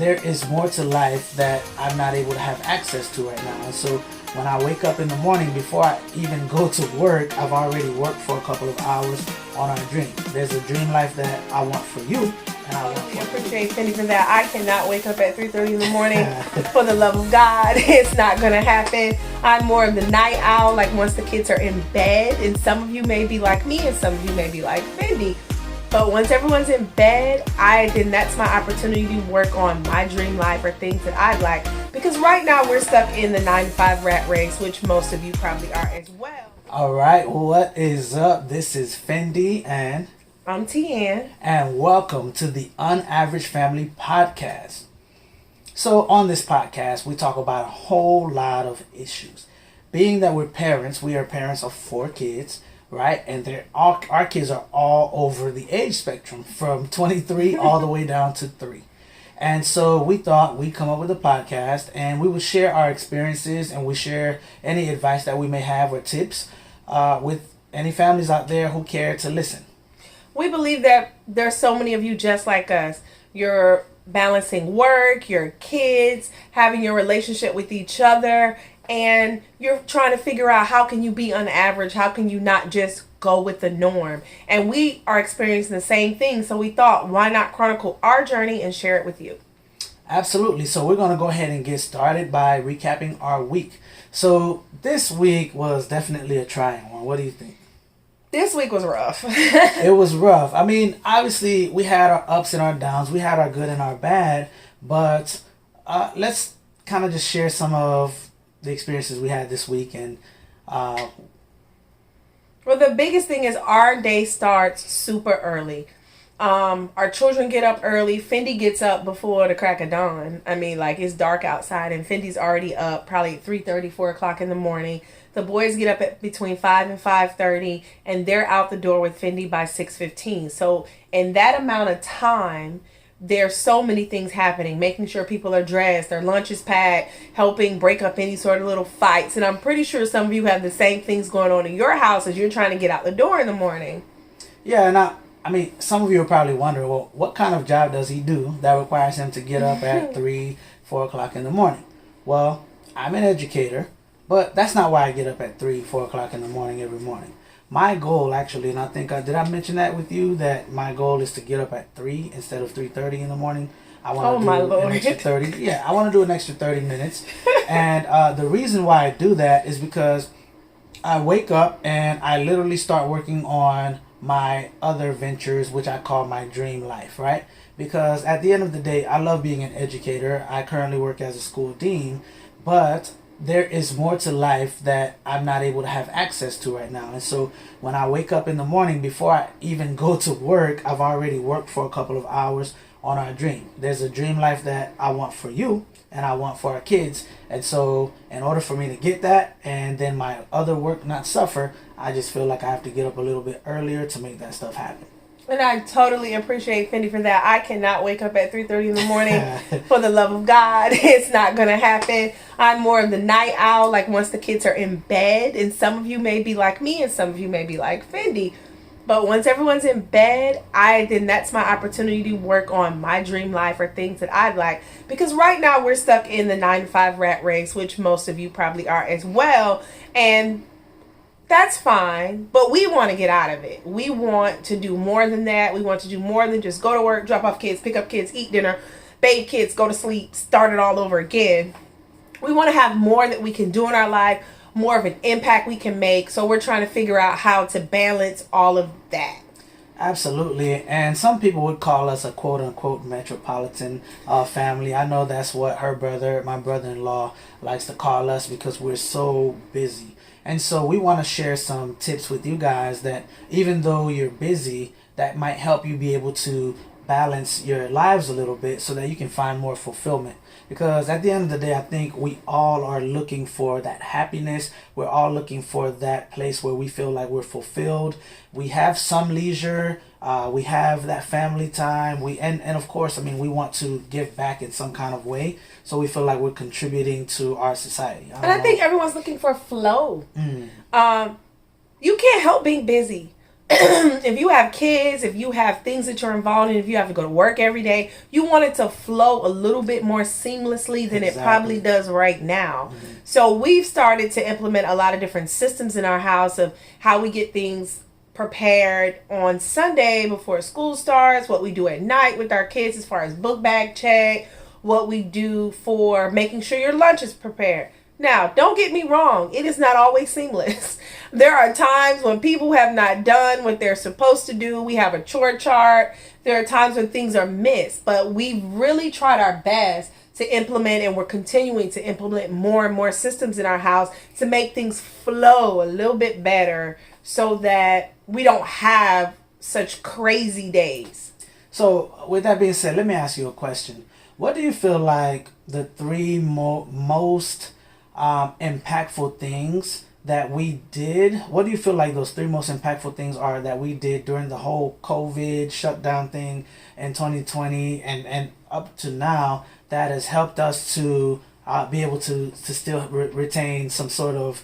there is more to life that I'm not able to have access to right now. And so when I wake up in the morning, before I even go to work, I've already worked for a couple of hours on our dream. There's a dream life that I want for you, and I want for you. I appreciate Cindy for that. I cannot wake up at 3:30 in the morning. For the love of God, it's not going to happen. I'm more of the night owl, like once the kids are in bed. And some of you may be like me, and some of you may be like Cindy. But once everyone's in bed, then that's my opportunity to work on my dream life or things that I'd like. Because right now we're stuck in the 9-to-5 rat race, which most of you probably are as well. All right, what is up? This is Fendi and I'm Tian. And welcome to the Unaverage Family Podcast. So on this podcast, we talk about a whole lot of issues. Being that we're parents, we are parents of 4 kids. Right, and our kids are all over the age spectrum, from 23 all the way down to 3. And so we thought we'd come up with a podcast, and we would share our experiences, and we share any advice that we may have or tips with any families out there who care to listen. We believe that there's so many of you just like us. You're balancing work, your kids, having your relationship with each other, and you're trying to figure out how can you be on average, how can you not just go with the norm. And we are experiencing the same thing, so we thought, why not chronicle our journey and share it with you? Absolutely. So we're going to go ahead and get started by recapping our week. So this week was definitely a trying one. What do you think? This week was rough. It was rough. I mean, obviously, we had our ups and our downs. We had our good and our bad. But let's kind of just share some of the experiences we had this week. And well, the biggest thing is our day starts super early. Our children get up early. Fendi gets up before the crack of dawn. I mean, like, it's dark outside and Fendi's already up probably at 3:30, 4 o'clock in the morning. The boys get up at between 5 and 5:30, and they're out the door with Fendi by 6:15. So in that amount of time, there's so many things happening, making sure people are dressed, their lunch is packed, helping break up any sort of little fights. And I'm pretty sure some of you have the same things going on in your house as you're trying to get out the door in the morning. Yeah, and I mean, some of you are probably wondering, well, what kind of job does he do that requires him to get up at 3, 4 o'clock in the morning? Well, I'm an educator, but that's not why I get up at 3, 4 o'clock in the morning every morning. My goal, actually, and I think, did I mention that with you, that my goal is to get up at 3 instead of 3:30 in the morning? I want to do an extra 30. Yeah, I want to do an extra 30 minutes. And the reason why I do that is because I wake up and I literally start working on my other ventures, which I call my dream life, right? Because at the end of the day, I love being an educator. I currently work as a school dean, but there is more to life that I'm not able to have access to right now. And so when I wake up in the morning, before I even go to work, I've already worked for a couple of hours on our dream. There's a dream life that I want for you, and I want for our kids. And so in order for me to get that, and then my other work not suffer, I just feel like I have to get up a little bit earlier to make that stuff happen. And I totally appreciate Fendi for that. I cannot wake up at 3:30 in the morning. For the love of God, it's not going to happen. I'm more of the night owl, like once the kids are in bed. And some of you may be like me, and some of you may be like Fendi. But once everyone's in bed, then that's my opportunity to work on my dream life or things that I'd like. Because right now we're stuck in the 9-to-5 rat race, which most of you probably are as well. And that's fine, but we want to get out of it. We want to do more than that. We want to do more than just go to work, drop off kids, pick up kids, eat dinner, bathe kids, go to sleep, start it all over again. We want to have more that we can do in our life, more of an impact we can make. So we're trying to figure out how to balance all of that. Absolutely. And some people would call us a quote-unquote metropolitan family. I know that's what my brother-in-law likes to call us, because we're so busy. And so we want to share some tips with you guys that even though you're busy, that might help you be able to balance your lives a little bit so that you can find more fulfillment. Because at the end of the day, I think we all are looking for that happiness. We're all looking for that place where we feel like we're fulfilled. We have some leisure. We have that family time. And of course, I mean, we want to give back in some kind of way. So we feel like we're contributing to our society. I think everyone's looking for flow. You can't help being busy. if you have kids, if you have things that you're involved in, if you have to go to work every day, you want it to flow a little bit more seamlessly than it probably does right now. Mm-hmm. So we've started to implement a lot of different systems in our house of how we get things prepared on Sunday before school starts, what we do at night with our kids as far as book bag check, what we do for making sure your lunch is prepared. Now, don't get me wrong, it is not always seamless. There are times when people have not done what they're supposed to do. We have a chore chart. There are times when things are missed, but we've really tried our best to implement, and we're continuing to implement more and more systems in our house to make things flow a little bit better so that we don't have such crazy days. So, with that being said, let me ask you a question. What do you feel like the three most impactful things that we did? What do you feel like those three most impactful things are that we did during the whole COVID shutdown thing in 2020 and up to now that has helped us to be able to still retain some sort of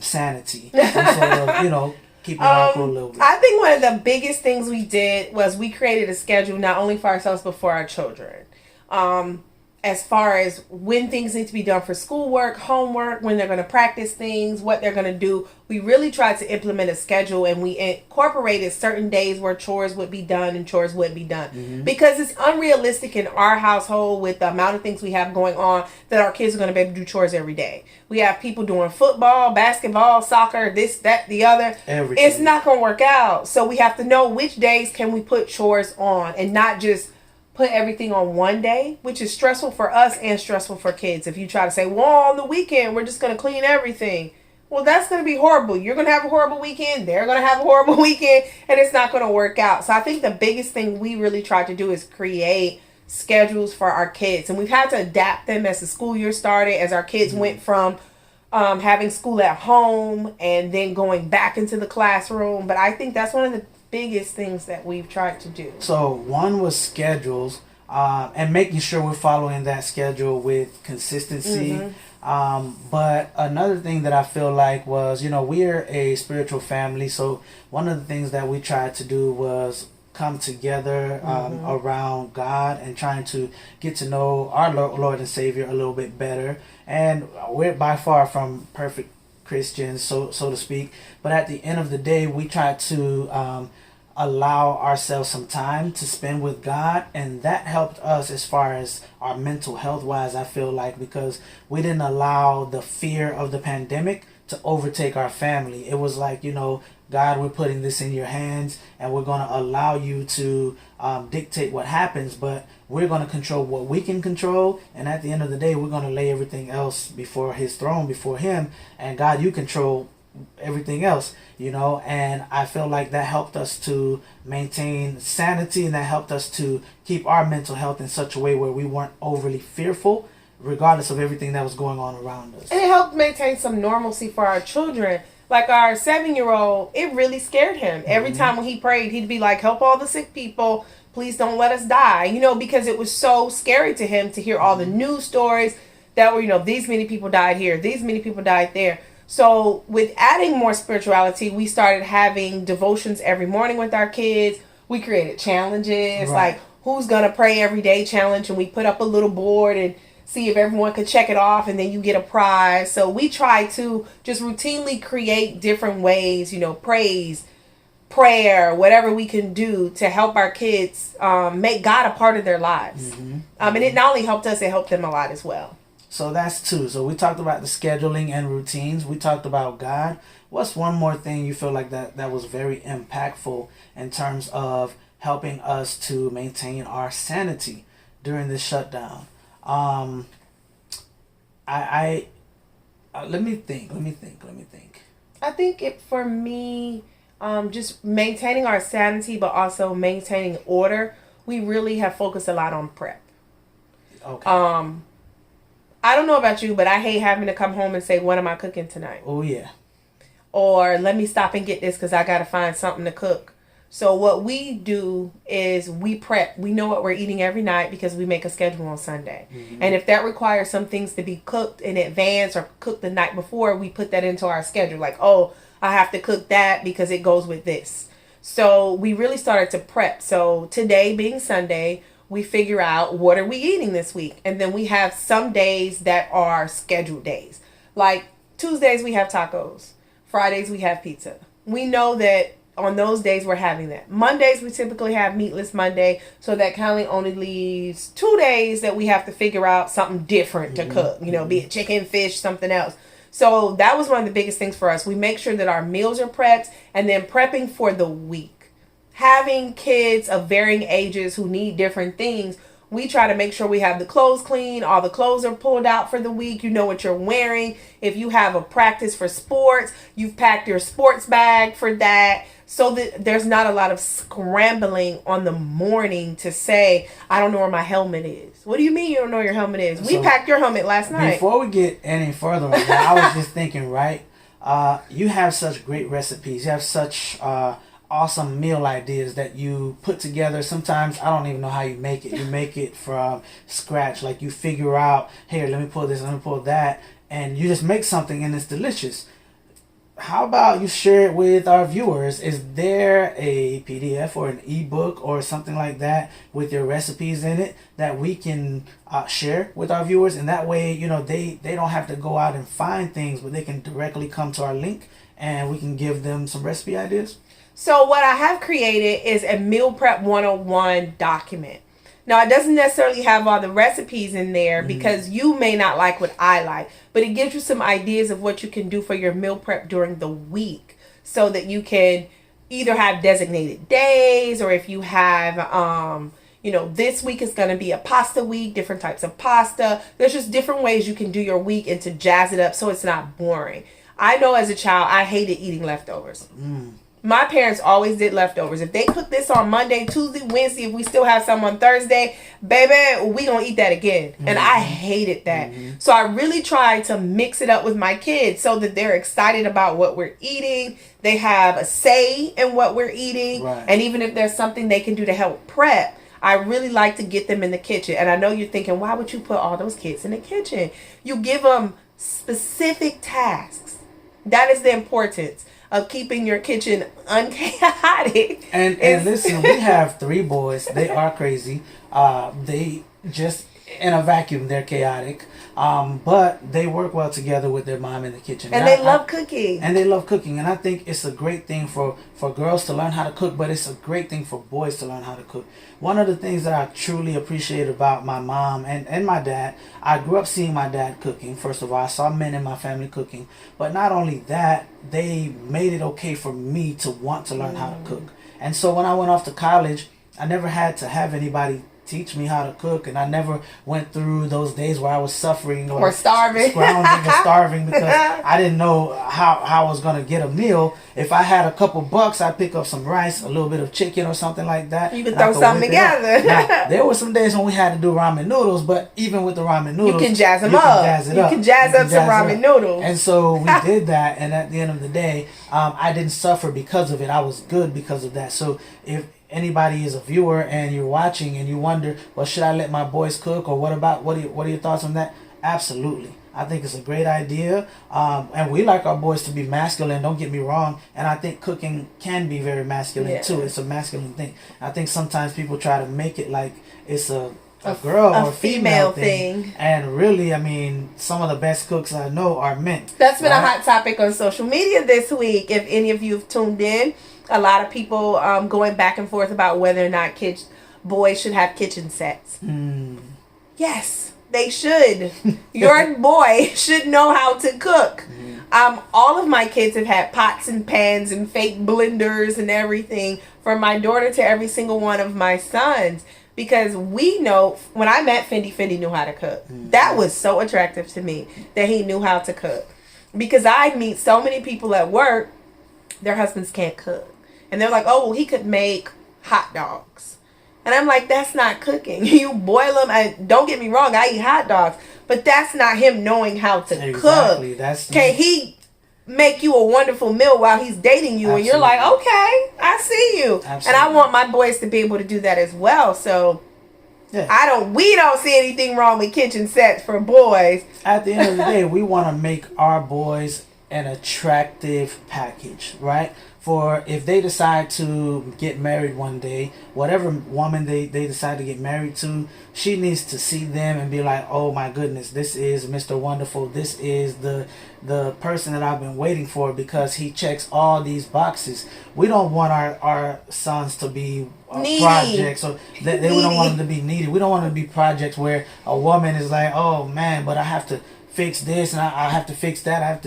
sanity, some sort of, keep it cool a little bit? I think one of the biggest things we did was we created a schedule not only for ourselves but for our children. As far as when things need to be done for schoolwork, homework, when they're going to practice things, what they're going to do. We really tried to implement a schedule, and we incorporated certain days where chores would be done and chores wouldn't be done. Mm-hmm. Because it's unrealistic in our household with the amount of things we have going on that our kids are going to be able to do chores every day. We have people doing football, basketball, soccer, this, that, the other. Everything. It's not going to work out. So we have to know which days can we put chores on and not just put everything on one day, which is stressful for us and stressful for kids. If you try to say, well, on the weekend, we're just going to clean everything. Well, that's going to be horrible. You're going to have a horrible weekend. They're going to have a horrible weekend, and it's not going to work out. So I think the biggest thing we really tried to do is create schedules for our kids. And we've had to adapt them as the school year started, as our kids went from having school at home and then going back into the classroom. But I think that's one of the biggest things that we've tried to do. So one was schedules, and making sure we're following that schedule with consistency. Mm-hmm. But another thing that I feel like was, we're a spiritual family. So one of the things that we tried to do was come together around God and trying to get to know our Lord and Savior a little bit better. And we're by far from perfect Christians, so to speak, but at the end of the day, we try to allow ourselves some time to spend with God, and that helped us as far as our mental health wise. I feel like, because we didn't allow the fear of the pandemic to overtake our family. It was like, God, we're putting this in your hands, and we're going to allow you to dictate what happens, but we're going to control what we can control. And at the end of the day, we're going to lay everything else before his throne, before him. And God, you control everything else, and I feel like that helped us to maintain sanity, and that helped us to keep our mental health in such a way where we weren't overly fearful, regardless of everything that was going on around us. And it helped maintain some normalcy for our children. Like our 7-year-old, it really scared him. Every time when he prayed, he'd be like, help all the sick people. Please don't let us die. Because it was so scary to him to hear all the news stories that were, these many people died here, these many people died there. So with adding more spirituality, we started having devotions every morning with our kids. We created challenges, like who's going to pray every day challenge. And we put up a little board and see if everyone could check it off, and then you get a prize. So we try to just routinely create different ways, praise, prayer, whatever we can do to help our kids make God a part of their lives. And it not only helped us, it helped them a lot as well. So that's two. So we talked about the scheduling and routines. We talked about God. What's one more thing you feel like that was very impactful in terms of helping us to maintain our sanity during this shutdown? Let me think. I think for me, just maintaining our sanity, but also maintaining order. We really have focused a lot on prep. Okay. I don't know about you, but I hate having to come home and say, what am I cooking tonight? Oh, yeah. Or let me stop and get this because I got to find something to cook. So what we do is we prep. We know what we're eating every night because we make a schedule on Sunday. And if that requires some things to be cooked in advance or cooked the night before, we put that into our schedule. Like, I have to cook that because it goes with this. So we really started to prep. So today being Sunday, we figure out what are we eating this week. And then we have some days that are scheduled days. Like Tuesdays we have tacos. Fridays we have pizza. We know that on those days we're having that. Mondays we typically have meatless Monday, so that kind of only leaves 2 days that we have to figure out something different to cook, you know, be it chicken, fish, something else. So that was one of the biggest things for us. We make sure that our meals are prepped, and then prepping for the week. Having kids of varying ages who need different things, we try to make sure we have the clothes clean, all the clothes are pulled out for the week, you know what you're wearing. If you have a practice for sports, you've packed your sports bag for that, so that there's not a lot of scrambling on the morning to say, I don't know where my helmet is. What do you mean you don't know where your helmet is? We packed your helmet last night. Before we get any further on that, I was just thinking, right? You have such great recipes. You have such awesome meal ideas that you put together. Sometimes I don't even know how you make it. You make it from scratch. Like you figure out, here, let me pull this, let me pull that. And you just make something and it's delicious. How about you share it with our viewers? Is there a PDF or an ebook or something like that with your recipes in it that we can share with our viewers? And that way, you know, they don't have to go out and find things, but they can directly come to our link and we can give them some recipe ideas. So what I have created is a Meal Prep 101 document. Now, it doesn't necessarily have all the recipes in there because you may not like what I like, but it gives you some ideas of what you can do for your meal prep during the week so that you can either have designated days, or if you have, you know, this week is going to be a pasta week, different types of pasta. There's just different ways you can do your week and to jazz it up so it's not boring. I know as a child, I hated eating leftovers. My parents always did leftovers. If they cook this on Monday, Tuesday, Wednesday, if we still have some on Thursday, baby, we gonna eat that again. And I hated that. So I really tried to mix it up with my kids so that they're excited about what we're eating. They have a say in what we're eating. Right. And even if there's something they can do to help prep, I really like to get them in the kitchen. And I know you're thinking, why would you put all those kids in the kitchen? You give them specific tasks. That is the importance of keeping your kitchen unchaotic. And listen, we have 3 boys. They are crazy. They just in a vacuum, they're chaotic. But they work well together with their mom in the kitchen. And they love cooking. And they love cooking. And I think it's a great thing for girls to learn how to cook, but it's a great thing for boys to learn how to cook. One of the things that I truly appreciate about my mom and my dad, I grew up seeing my dad cooking. First of all, I saw men in my family cooking. But not only that, they made it okay for me to want to learn how to cook. And so when I went off to college, I never had to have anybody teach me how to cook, and I never went through those days where I was suffering or starving, scrounging or starving because I didn't know how I was going to get a meal. If I had a couple bucks, I'd pick up some rice, a little bit of chicken or something like that. You could throw something together. Now, there were some days when we had to do ramen noodles, but even with the ramen noodles, you can jazz them up. You can jazz up some ramen noodles. And so we did that, and at the end of the day, I didn't suffer because of it. I was good because of that. So if anybody is a viewer and you're watching and you wonder, well, should I let my boys cook, or what are your thoughts on that? Absolutely. I think it's a great idea. And we like our boys to be masculine, don't get me wrong. And I think cooking can be very masculine too. It's a masculine thing. I think sometimes people try to make it like it's a girl or female thing. And really, I mean, some of the best cooks I know are men. That's been a hot topic on social media this week. If any of you have tuned in, a lot of people going back and forth about whether or not boys should have kitchen sets. Yes, they should. Your boy should know how to cook. All of my kids have had pots and pans and fake blenders and everything, from my daughter to every single one of my sons. Because we know, when I met Fendi knew how to cook. That was so attractive to me, that he knew how to cook. Because I meet so many people at work, their husbands can't cook. And they're like, oh, well, he could make hot dogs. And I'm like, that's not cooking. You boil them, and don't get me wrong, I eat hot dogs. But that's not him knowing how to cook. Can he make you a wonderful meal while he's dating you? And you're like, okay, I see you. And I want my boys to be able to do that as well. So we don't see anything wrong with kitchen sets for boys. At the end of the day, we want to make our boys an attractive package, right? For if they decide to get married one day, whatever woman they decide to get married to, she needs to see them and be like, oh my goodness, this is Mr. Wonderful. This is the person that I've been waiting for because he checks all these boxes. We don't want our sons to be projects, or we don't want them to be needy. We don't want them to be projects where a woman is like, oh man, but I have to fix this and I have to fix that.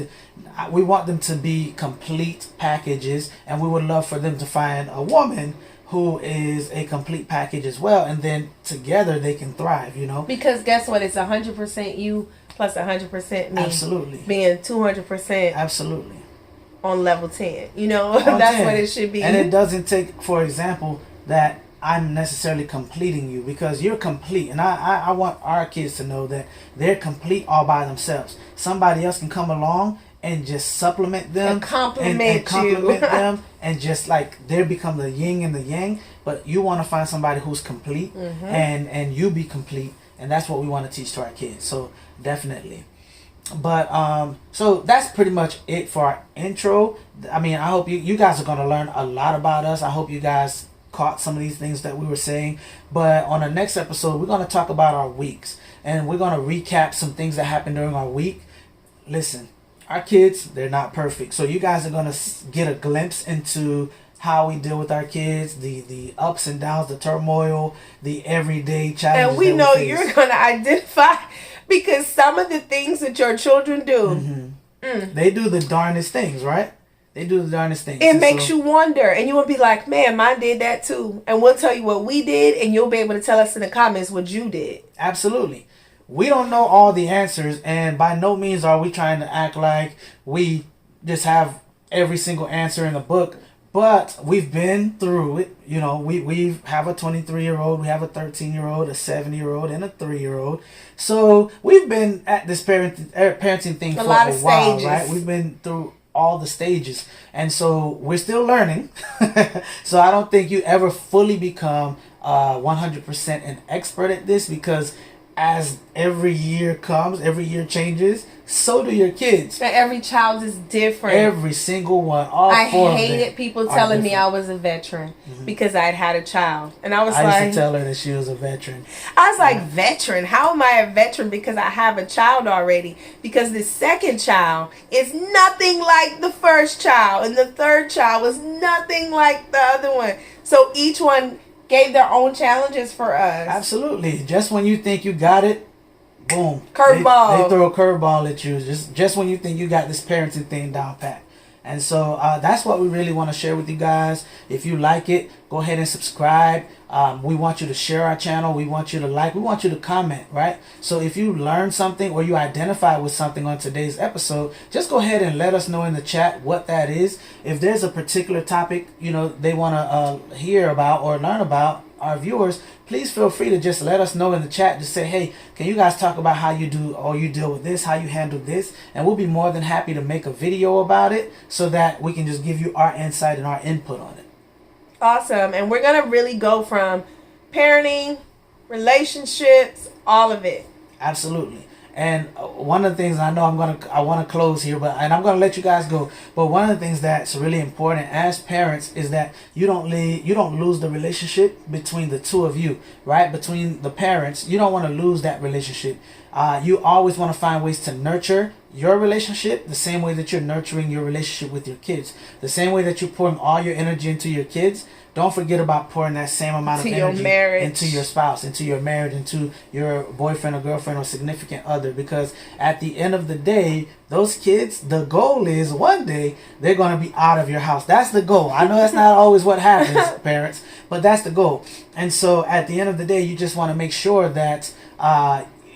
We want them to be complete packages, and we would love for them to find a woman who is a complete package as well, and then together they can thrive, you know. Because guess what? It's 100% you plus 100% me. Absolutely. Being 200%. Absolutely. On level 10. You know, that's 10. what it should be. And it doesn't take, for example, that I'm necessarily completing you, because you're complete. And I want our kids to know that they're complete all by themselves. Somebody else can come along and just supplement them and compliment you them, and just like they become the yin and the yang. But you want to find somebody who's complete, and you be complete, and that's what we want to teach to our kids. So definitely. But so that's pretty much it for our intro. I mean, I hope you guys are going to learn a lot about us. I hope you guys caught some of these things that we were saying. But on the next episode, we're going to talk about our weeks, and we're going to recap some things that happened during our week. Listen, our kids, they're not perfect. So you guys are going to get a glimpse into how we deal with our kids, the ups and downs, the turmoil, the everyday challenges. And we know you're going to identify, because some of the things that your children do, they do the darndest things, right? They do the darndest things. It makes you wonder, and you will be like, man, mine did that too. And we'll tell you what we did, and you'll be able to tell us in the comments what you did. Absolutely. We don't know all the answers, and by no means are we trying to act like we just have every single answer in the book. But we've been through it. You know, we have a 23-year-old, we have a 13-year-old, a 7-year-old, and a 3-year-old. So we've been at this parenting thing for a while, right? We've been through all the stages, and so we're still learning. So I don't think you ever fully become 100% an expert at this, because as every year comes, every year changes, so do your kids. And every child is different. Every single one. I hated people telling me I was a veteran because I'd had a child. And I used to tell her that she was a veteran. I was like, veteran? How am I a veteran? Because I have a child already. Because the second child is nothing like the first child. And the third child was nothing like the other one. So each one gave their own challenges for us. Absolutely. Just when you think you got it, boom. Curveball. They throw a curveball at you. Just when you think you got this parenting thing down pat. And so that's what we really want to share with you guys. If you like it, go ahead and subscribe. We want you to share our channel. We want you to like. We want you to comment, right? So if you learn something or you identify with something on today's episode, just go ahead and let us know in the chat what that is. If there's a particular topic, you know, they want to hear about or learn about, our viewers, please feel free to just let us know in the chat. Just say, hey, can you guys talk about how you do or you deal with this, how you handle this, and we'll be more than happy to make a video about it so that we can just give you our insight and our input on it. Awesome. And we're going to really go from parenting, relationships, all of it. Absolutely. And one of the things I know I want to close here, and I'm going to let you guys go. But one of the things that's really important as parents is that you don't lose the relationship between the two of you, right? Between the parents, you don't want to lose that relationship. You always want to find ways to nurture your relationship the same way that you're nurturing your relationship with your kids. The same way that you're pouring all your energy into your kids, don't forget about pouring that same amount of energy into your spouse, into your marriage, into your boyfriend or girlfriend or significant other. Because at the end of the day, those kids, the goal is one day they're going to be out of your house. That's the goal. I know that's not always what happens, parents, but that's the goal. And so at the end of the day, you just want to make sure that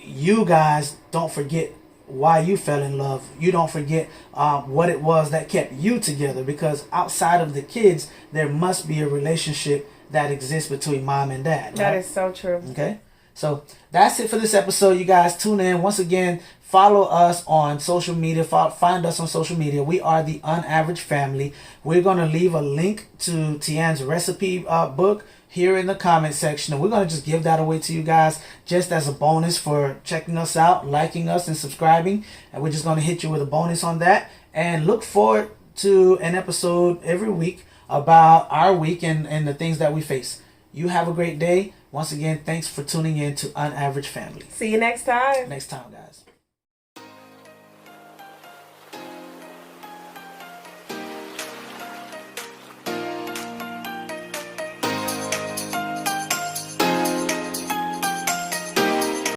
you guys don't forget why you fell in love. You don't forget what it was that kept you together, because outside of the kids there must be a relationship that exists between mom and dad, right? That is so true. Okay, so that's it for this episode. You guys tune in once again. Follow us on social media. Find us on social media. We are the Unaverage Family. We're going to leave a link to Tian's recipe book here in the comment section, and we're going to just give that away to you guys just as a bonus for checking us out, liking us, and subscribing. And we're just going to hit you with a bonus on that. and look forward to an episode every week about our week and the things that we face. You have a great day. Once again, thanks for tuning in to Unaverage Family. See you next time. Next time, guys.